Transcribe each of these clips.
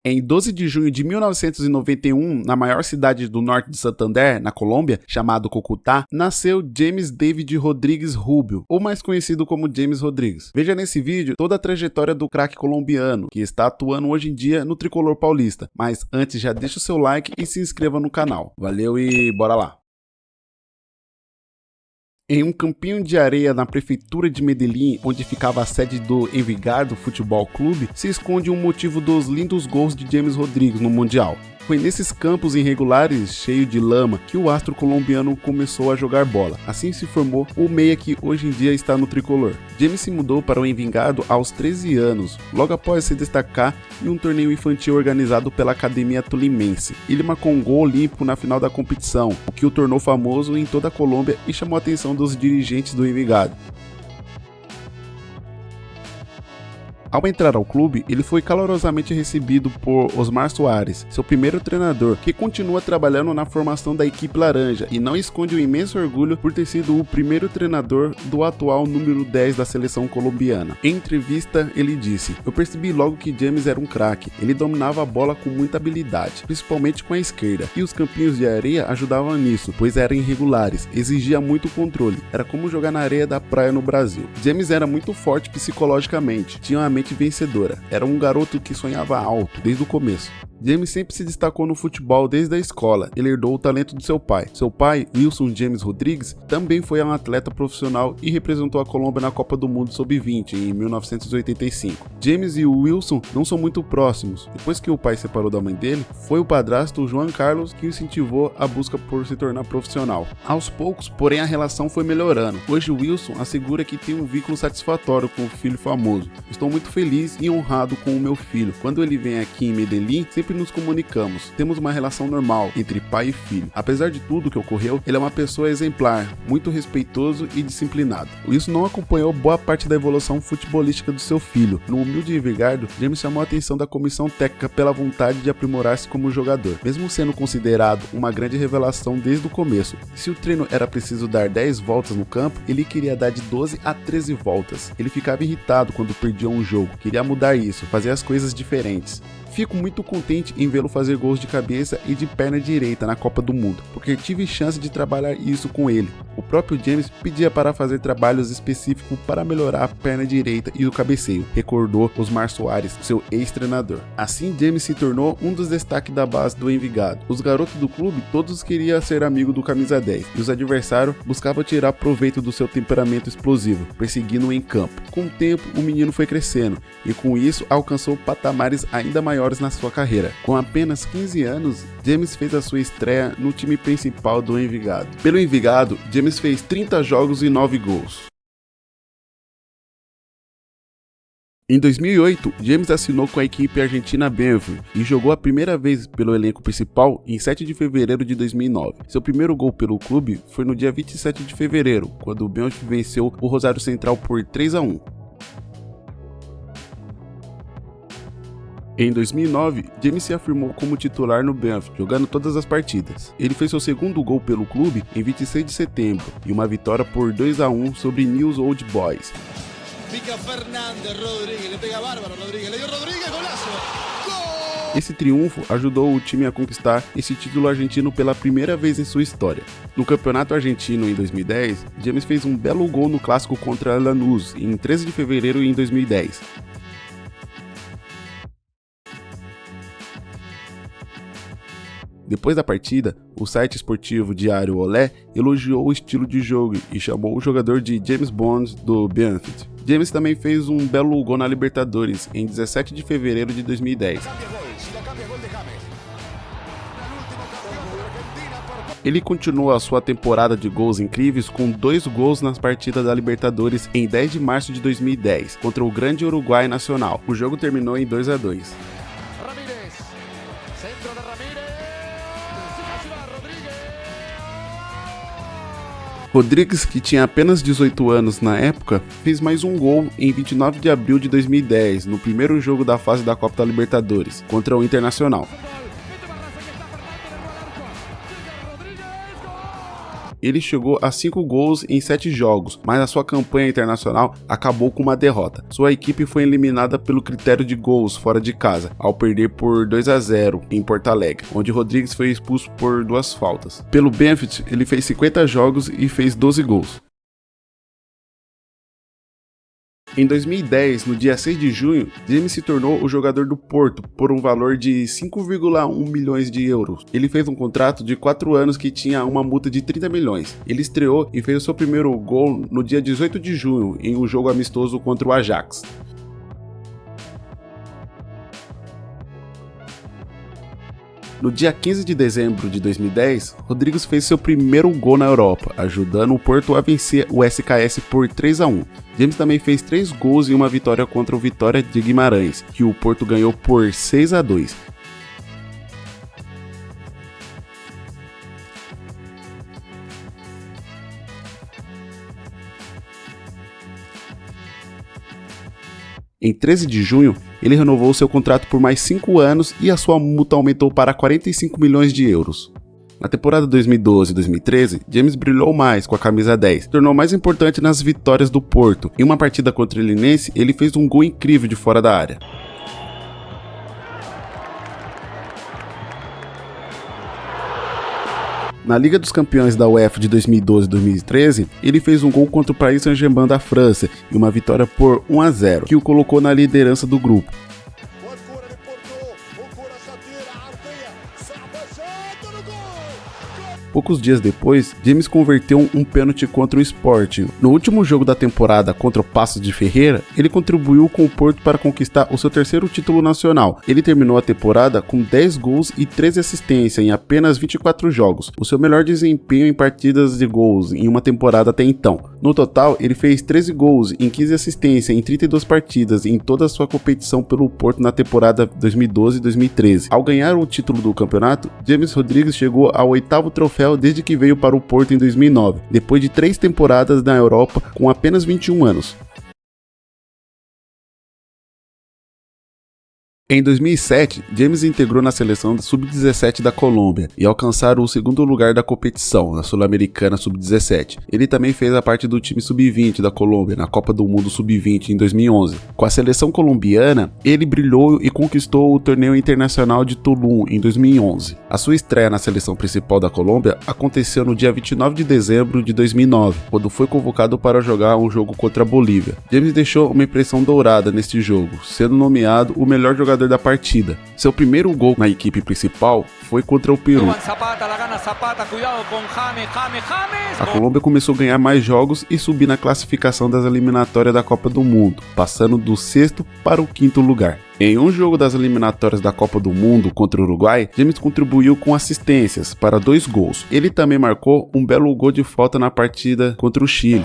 Em 12 de junho de 1991, na maior cidade do norte de Santander, na Colômbia, chamado Cúcuta, nasceu James David Rodrigues Rubio, ou mais conhecido como James Rodrigues. Veja nesse vídeo toda a trajetória do craque colombiano, que está atuando hoje em dia no tricolor paulista. Mas antes, já deixa o seu like e se inscreva no canal. Valeu e bora lá! Em um campinho de areia na prefeitura de Medellín, onde ficava a sede do Envigado Futebol Clube, se esconde um motivo dos lindos gols de James Rodrigues no Mundial. Foi nesses campos irregulares, cheio de lama, que o astro colombiano começou a jogar bola. Assim se formou o meia que hoje em dia está no tricolor. James se mudou para o Envigado aos 13 anos, logo após se destacar em um torneio infantil organizado pela Academia Tolimense. Ele marcou um gol olímpico na final da competição, o que o tornou famoso em toda a Colômbia e chamou a atenção dos dirigentes do Envigado. Ao entrar ao clube, ele foi calorosamente recebido por Osmar Soares, seu primeiro treinador, que continua trabalhando na formação da equipe laranja e não esconde o imenso orgulho por ter sido o primeiro treinador do atual número 10 da seleção colombiana. Em entrevista, ele disse: "Eu percebi logo que James era um craque, ele dominava a bola com muita habilidade, principalmente com a esquerda, e os campinhos de areia ajudavam nisso, pois eram irregulares, exigia muito controle, era como jogar na areia da praia no Brasil." James era muito forte psicologicamente, tinha uma mente vencedora. Era um garoto que sonhava alto desde o começo. James sempre se destacou no futebol desde a escola. Ele herdou o talento de seu pai. Seu pai, Wilson James Rodrigues, também foi um atleta profissional e representou a Colômbia na Copa do Mundo Sub-20 em 1985. James e o Wilson não são muito próximos. Depois que o pai separou da mãe dele, foi o padrasto João Carlos que o incentivou a busca por se tornar profissional. Aos poucos, porém, a relação foi melhorando. Hoje, Wilson assegura que tem um vínculo satisfatório com o filho famoso. "Estou muito feliz e honrado com o meu filho. Quando ele vem aqui em Medellín, sempre nos comunicamos. Temos uma relação normal entre pai e filho. Apesar de tudo que ocorreu, ele é uma pessoa exemplar, muito respeitoso e disciplinado." Wilson não acompanhou boa parte da evolução futebolística do seu filho. No humilde Envigado, James chamou a atenção da comissão técnica pela vontade de aprimorar-se como jogador, mesmo sendo considerado uma grande revelação desde o começo. Se o treino era preciso dar 10 voltas no campo, ele queria dar de 12 a 13 voltas. Ele ficava irritado quando perdia um jogo, queria mudar isso, fazer as coisas diferentes. "Fico muito contente em vê-lo fazer gols de cabeça e de perna direita na Copa do Mundo, porque tive chance de trabalhar isso com ele." O próprio James pedia para fazer trabalhos específicos para melhorar a perna direita e o cabeceio, recordou Osmar Soares, seu ex-treinador. Assim, James se tornou um dos destaques da base do Envigado. Os garotos do clube todos queriam ser amigo do camisa 10, e os adversários buscavam tirar proveito do seu temperamento explosivo, perseguindo-o em campo. Com o tempo, o menino foi crescendo, e com isso alcançou patamares ainda maiores na sua carreira. Com apenas 15 anos, James fez a sua estreia no time principal do Envigado. Pelo Envigado, James fez 30 jogos e 9 gols. Em 2008, James assinou com a equipe argentina Banfield e jogou a primeira vez pelo elenco principal em 7 de fevereiro de 2009. Seu primeiro gol pelo clube foi no dia 27 de fevereiro, quando o Banfield venceu o Rosário Central por 3-1. Em 2009, James se afirmou como titular no Banfield, jogando todas as partidas. Ele fez seu segundo gol pelo clube em 26 de setembro e uma vitória por 2-1 sobre Newell's Old Boys. Pica Fernández, Rodríguez, le pega bárbaro, Rodríguez, le dio Rodríguez, golaço! Gol! Esse triunfo ajudou o time a conquistar esse título argentino pela primeira vez em sua história. No Campeonato Argentino em 2010, James fez um belo gol no clássico contra Lanús em 13 de fevereiro em 2010. Depois da partida, o site esportivo diário Olé elogiou o estilo de jogo e chamou o jogador de James Bond do Banfield. James também fez um belo gol na Libertadores em 17 de fevereiro de 2010. Ele continuou a sua temporada de gols incríveis com 2 gols nas partidas da Libertadores em 10 de março de 2010, contra o Grande Uruguai Nacional. O jogo terminou em 2-2. Rodrigues, que tinha apenas 18 anos na época, fez mais um gol em 29 de abril de 2010, no primeiro jogo da fase da Copa da Libertadores, contra o Internacional. Ele chegou a 5 gols em 7 jogos, mas a sua campanha internacional acabou com uma derrota. Sua equipe foi eliminada pelo critério de gols fora de casa, ao perder por 2-0 em Porto Alegre, onde Rodrigues foi expulso por 2 faltas. Pelo Benfica, ele fez 50 jogos e fez 12 gols. Em 2010, no dia 6 de junho, James se tornou o jogador do Porto por um valor de 5,1 milhões de euros. Ele fez um contrato de 4 anos que tinha uma multa de 30 milhões. Ele estreou e fez o seu primeiro gol no dia 18 de junho, em um jogo amistoso contra o Ajax. No dia 15 de dezembro de 2010, Rodrigues fez seu primeiro gol na Europa, ajudando o Porto a vencer o SKS por 3-1. James também fez 3 gols em uma vitória contra o Vitória de Guimarães, que o Porto ganhou por 6-2. Em 13 de junho, ele renovou seu contrato por mais 5 anos e a sua multa aumentou para 45 milhões de euros. Na temporada 2012-2013, James brilhou mais com a camisa 10, se tornou mais importante nas vitórias do Porto. Em uma partida contra o Linense, ele fez um gol incrível de fora da área. Na Liga dos Campeões da UEFA de 2012-2013, ele fez um gol contra o Paris Saint-Germain da França e uma vitória por 1-0, que o colocou na liderança do grupo. Poucos dias depois, James converteu um pênalti contra o Sporting. No último jogo da temporada contra o Paços de Ferreira, ele contribuiu com o Porto para conquistar o seu terceiro título nacional. Ele terminou a temporada com 10 gols e 13 assistências em apenas 24 jogos, o seu melhor desempenho em partidas de gols em uma temporada até então. No total, ele fez 13 gols em 15 assistências em 32 partidas em toda a sua competição pelo Porto na temporada 2012-2013. Ao ganhar o título do campeonato, James Rodrigues chegou ao 8º troféu desde que veio para o Porto em 2009, depois de 3 temporadas na Europa com apenas 21 anos. Em 2007, James integrou na seleção da Sub-17 da Colômbia e alcançaram o 2º lugar da competição, na Sul-Americana Sub-17. Ele também fez a parte do time Sub-20 da Colômbia, na Copa do Mundo Sub-20 em 2011. Com a seleção colombiana, ele brilhou e conquistou o torneio internacional de Tulum em 2011. A sua estreia na seleção principal da Colômbia aconteceu no dia 29 de dezembro de 2009, quando foi convocado para jogar um jogo contra a Bolívia. James deixou uma impressão dourada neste jogo, sendo nomeado o melhor jogador da partida. Seu primeiro gol na equipe principal foi contra o Peru. A Colômbia começou a ganhar mais jogos e subir na classificação das eliminatórias da Copa do Mundo, passando do 6º para o 5º lugar. Em um jogo das eliminatórias da Copa do Mundo contra o Uruguai, James contribuiu com assistências para 2 gols. Ele também marcou um belo gol de falta na partida contra o Chile.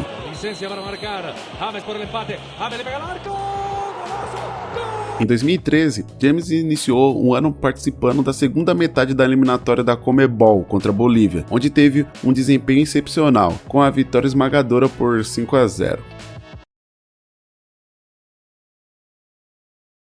Em 2013, James iniciou um ano participando da segunda metade da eliminatória da Conmebol contra a Bolívia, onde teve um desempenho excepcional, com a vitória esmagadora por 5-0.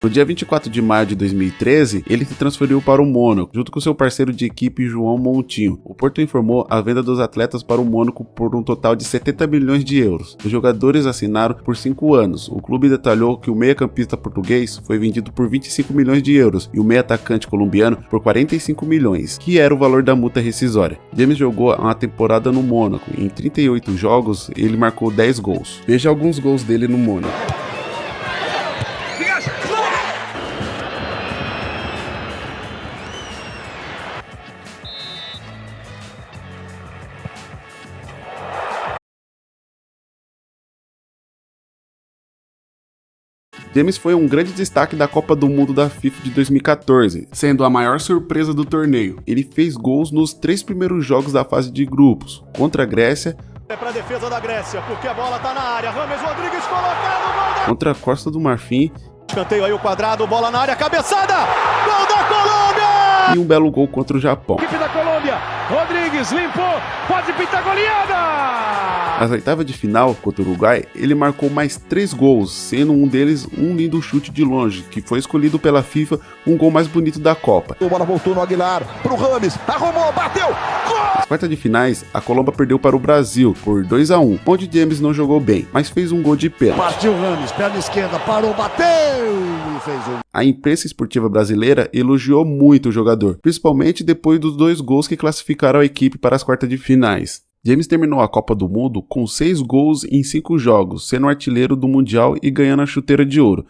No dia 24 de maio de 2013, ele se transferiu para o Mônaco, junto com seu parceiro de equipe João Moutinho. O Porto informou a venda dos atletas para o Mônaco por um total de 70 milhões de euros. Os jogadores assinaram por 5 anos. O clube detalhou que o meio-campista português foi vendido por 25 milhões de euros e o meio-atacante colombiano por 45 milhões, que era o valor da multa rescisória. James jogou uma temporada no Mônaco. Em 38 jogos, ele marcou 10 gols. Veja alguns gols dele no Mônaco. James foi um grande destaque da Copa do Mundo da FIFA de 2014, sendo a maior surpresa do torneio. Ele fez gols nos 3 primeiros jogos da fase de grupos, contra a Grécia, para a defesa da Grécia, porque a bola tá na área. Rames Rodrigues colocado, contra a Costa do Marfim, escanteio aí o quadrado, bola na área, cabeçada, gol da Colômbia! E um belo gol contra o Japão. Equipe da Colômbia, Rodrigues limpou, pode pintar goleada! Nas oitavas de final contra o Uruguai, ele marcou mais 3 gols, sendo um deles um lindo chute de longe, que foi escolhido pela FIFA um gol mais bonito da Copa. A bola voltou no Aguilar, pro Rames, arrumou, bateu, gol! Nas quartas de finais, a Colômbia perdeu para o Brasil por 2-1, onde James não jogou bem, mas fez um gol de pênalti. Partiu Rames, perna esquerda, parou, bateu e fez um. A imprensa esportiva brasileira elogiou muito o jogador, principalmente depois dos 2 gols que classificaram a equipe para as quartas de finais. James terminou a Copa do Mundo com 6 gols em 5 jogos, sendo artilheiro do Mundial e ganhando a chuteira de ouro.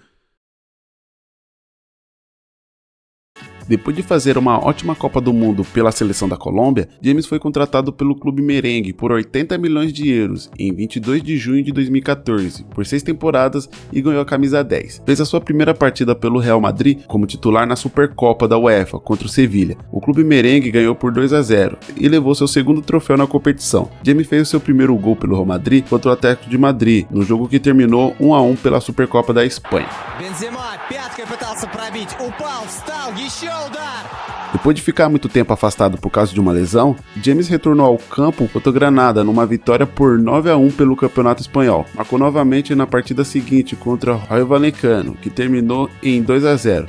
Depois de fazer uma ótima Copa do Mundo pela seleção da Colômbia, James foi contratado pelo clube merengue por 80 milhões de euros em 22 de junho de 2014, por 6 temporadas e ganhou a camisa 10. Fez a sua primeira partida pelo Real Madrid como titular na Supercopa da UEFA contra o Sevilla. O clube merengue ganhou por 2-0 e levou seu segundo troféu na competição. James fez o seu primeiro gol pelo Real Madrid contra o Atlético de Madrid, no jogo que terminou 1-1 pela Supercopa da Espanha. Benzema пяткой пытался пробить, упал, встал, еще удар. Depois de ficar muito tempo afastado por causa de uma lesão, James retornou ao campo contra o Granada numa vitória por 9-1 pelo Campeonato Espanhol. Marcou novamente na partida seguinte contra o Rayo Vallecano, que terminou em 2-0.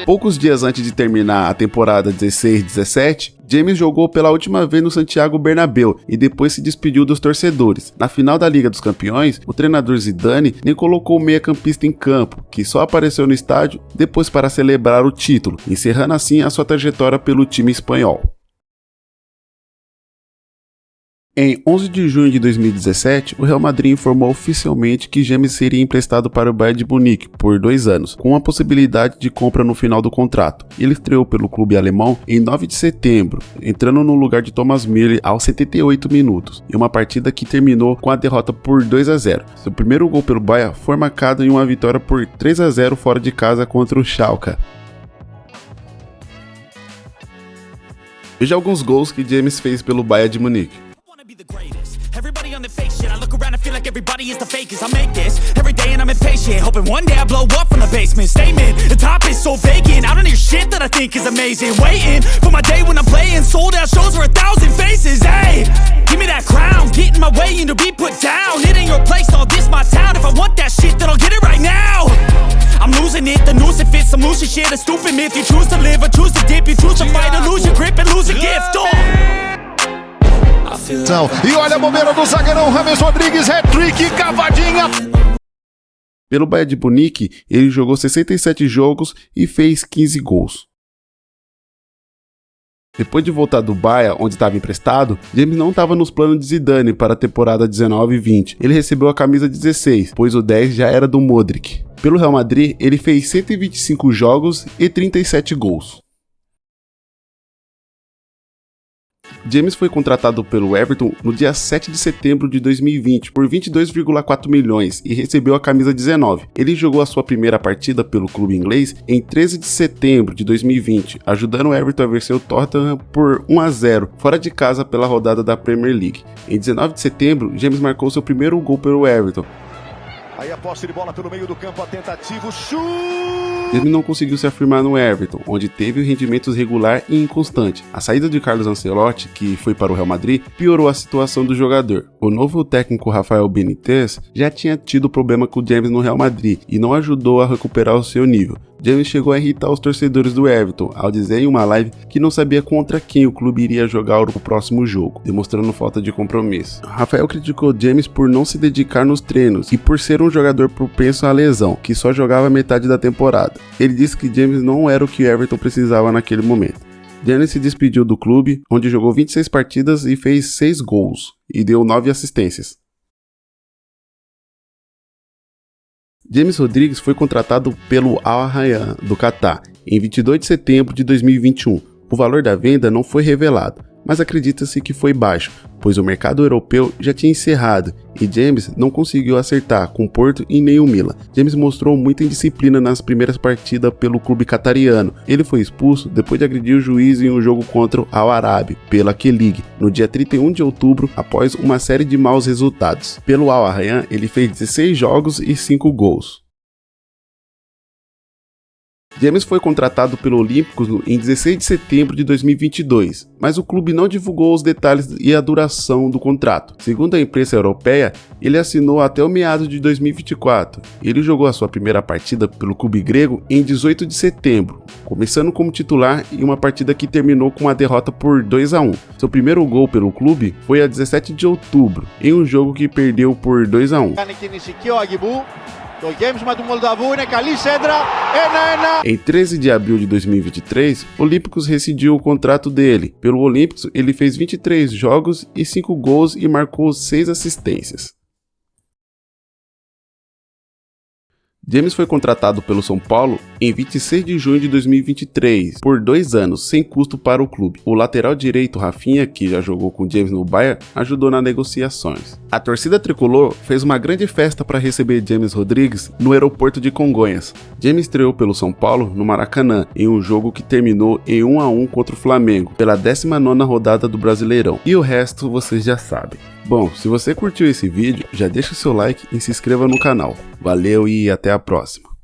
Poucos dias antes de terminar a temporada 16-17, James jogou pela última vez no Santiago Bernabéu e depois se despediu dos torcedores. Na final da Liga dos Campeões, o treinador Zidane nem colocou o meia-campista em campo, que só apareceu no estádio depois para celebrar o título, encerrando assim a sua trajetória pelo time espanhol. Em 11 de junho de 2017, o Real Madrid informou oficialmente que James seria emprestado para o Bayern de Munique por 2 anos, com a possibilidade de compra no final do contrato. Ele estreou pelo clube alemão em 9 de setembro, entrando no lugar de Thomas Müller aos 78 minutos, em uma partida que terminou com a derrota por 2-0. Seu primeiro gol pelo Bayern foi marcado em uma vitória por 3-0 fora de casa contra o Schalke. Veja alguns gols que James fez pelo Bayern de Munique. Everybody on the fake shit. I look around and feel like everybody is the fakest. I make this every day and I'm impatient, hoping one day I blow up from the basement. Statement, the top is so vacant. I don't hear shit that I think is amazing. Waiting for my day when I'm playing sold out shows for 1,000 faces. Hey, give me that crown, get in my way and to be put down. It ain't your place, all this my town. If I want that shit, then I'll get it right now. I'm losing it, the noose it fits. I'm losing shit, a stupid myth. You choose to live or choose to dip. You choose to fight or lose your grip and lose a gift. E olha a bobeira do zagueirão James Rodrigues, hat-trick, cavadinha. Pelo Bayern de Munique, ele jogou 67 jogos e fez 15 gols. Depois de voltar do Bayern, onde estava emprestado, James não estava nos planos de Zidane para a temporada 19 e 20. Ele recebeu a camisa 16, pois o 10 já era do Modric. Pelo Real Madrid, ele fez 125 jogos e 37 gols. James foi contratado pelo Everton no dia 7 de setembro de 2020 por 22,4 milhões e recebeu a camisa 19. Ele jogou a sua primeira partida pelo clube inglês em 13 de setembro de 2020, ajudando o Everton a vencer o Tottenham por 1-0, fora de casa pela rodada da Premier League. Em 19 de setembro, James marcou seu primeiro gol pelo Everton. Aí a posse de bola pelo meio do campo, a tentativa, o chute! James não conseguiu se afirmar no Everton, onde teve rendimentos regular e inconstante. A saída de Carlos Ancelotti, que foi para o Real Madrid, piorou a situação do jogador. O novo técnico Rafael Benítez já tinha tido problema com o James no Real Madrid e não ajudou a recuperar o seu nível. James chegou a irritar os torcedores do Everton ao dizer em uma live que não sabia contra quem o clube iria jogar o próximo jogo, demonstrando falta de compromisso. Rafael criticou James por não se dedicar nos treinos e por ser um jogador propenso à lesão, que só jogava metade da temporada. Ele disse que James não era o que Everton precisava naquele momento. James se despediu do clube, onde jogou 26 partidas e fez 6 gols, e deu 9 assistências. James Rodrigues foi contratado pelo Al Rayyan do Catar em 22 de setembro de 2021. O valor da venda não foi revelado, mas acredita-se que foi baixo, pois o mercado europeu já tinha encerrado e James não conseguiu acertar com o Porto e nem o Milan. James mostrou muita indisciplina nas primeiras partidas pelo clube catariano. Ele foi expulso depois de agredir o juiz em um jogo contra o Al Arabi pela Q-League, no dia 31 de outubro, após uma série de maus resultados. Pelo Al Rayyan, ele fez 16 jogos e 5 gols. James foi contratado pelo Olímpicos em 16 de setembro de 2022, mas o clube não divulgou os detalhes e a duração do contrato. Segundo a imprensa europeia, ele assinou até o meados de 2024. Ele jogou a sua primeira partida pelo clube grego em 18 de setembro, começando como titular em uma partida que terminou com uma derrota por 2-1. Seu primeiro gol pelo clube foi a 17 de outubro, em um jogo que perdeu por 2-1. Em 13 de abril de 2023, o Olímpicos rescindiu o contrato dele. Pelo Olímpicos, ele fez 23 jogos e 5 gols e marcou 6 assistências. James foi contratado pelo São Paulo em 26 de junho de 2023, por 2 anos, sem custo para o clube. O lateral direito Rafinha, que já jogou com James no Bayern, ajudou nas negociações. A torcida tricolor fez uma grande festa para receber James Rodrigues no aeroporto de Congonhas. James estreou pelo São Paulo no Maracanã, em um jogo que terminou em 1-1 contra o Flamengo, pela 19ª rodada do Brasileirão. E o resto vocês já sabem. Bom, se você curtiu esse vídeo, já deixa o seu like e se inscreva no canal. Valeu e até a próxima.